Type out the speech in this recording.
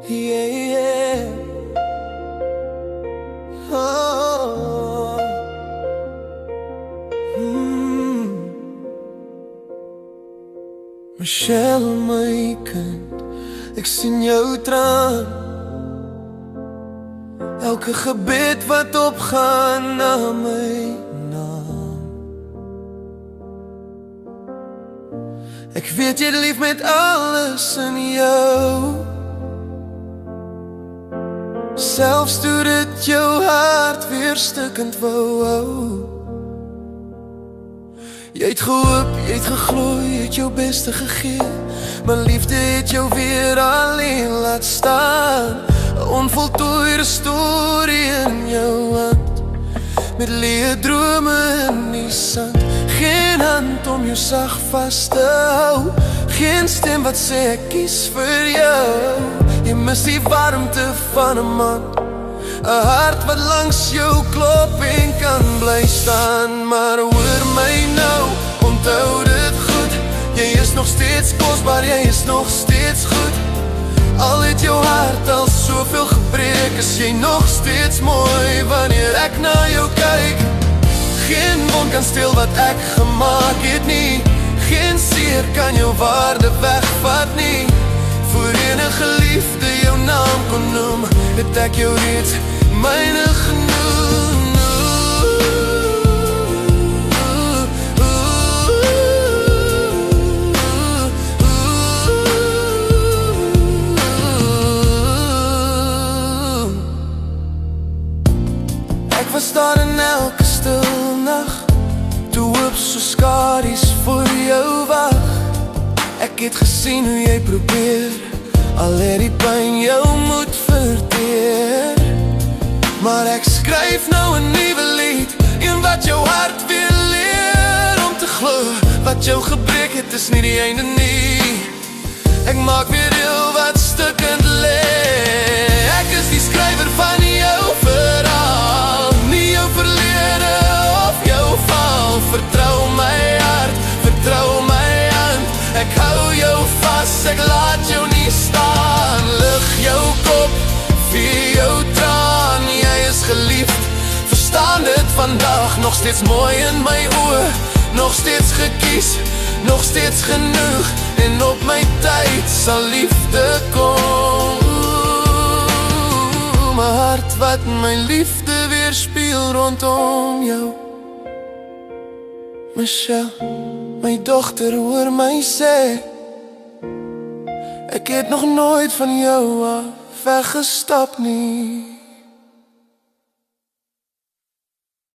Yeah, yeah. Oh. Michelle, my kind, ek sien jou traan. Elke gebed wat opgaan na my naam. Ek weet jy lief met alles in jou, selfs toe dit jou hart weer stukkend wou hou. Jy het gehoop, jy het geglo, jy het jou beste gegee, maar liefde het jou weer alleen laat staan. 'n onvoltooide storie in jou hand, met leë drome in die sand. Geen hand om jou sag vas te hou, geen stem wat sê ek kies vir jou. Jy mis die warmte van 'n man, 'n hart wat langs jou klop en kan bly staan. Maar hoor my nou, onthou dit goed, jy is nog steeds kosbaar, jy is nog steeds goed. Al het jou hart al soveel gebreek, is jy nog steeds mooi wanneer ek na jou kyk. Geen wond kan stil wat ek gemaak het nie, geen seer kan jou waarde wegvat nie. Voor enige liefde jou naam kon noem, het ek jou reeds myne genoem. Ek was daar in elke stil nacht, toe hoop so skaries voor jou wag. Ek het gesien hoe jy probeer, al het die pyn jou moed verteer. Maar ek skryf nou 'n nuwe lied, een wat jou hart weer leer om te glo. Wat jou gebreek het is nie die einde nie, ek maak weer heel wat stukkend lê. Ek is die skrywer van jou verhaal, nie jou verlede of jou val. Vertrou my hart, vertrou my hand, ek hou jou vas, ek laat jou nie staan. Lig jou kop, vier jou traan, jy is geliefd, verstaan dit vandag. Nog steeds mooi in my oë, nog steeds gekies, nog steeds genoeg. En op my tyd sal liefde kom. My hart wat my liefde weer speel rondom jou. Michelle, my dogter, hoor my sê, ek het nog nooit van jou af weggestap nie.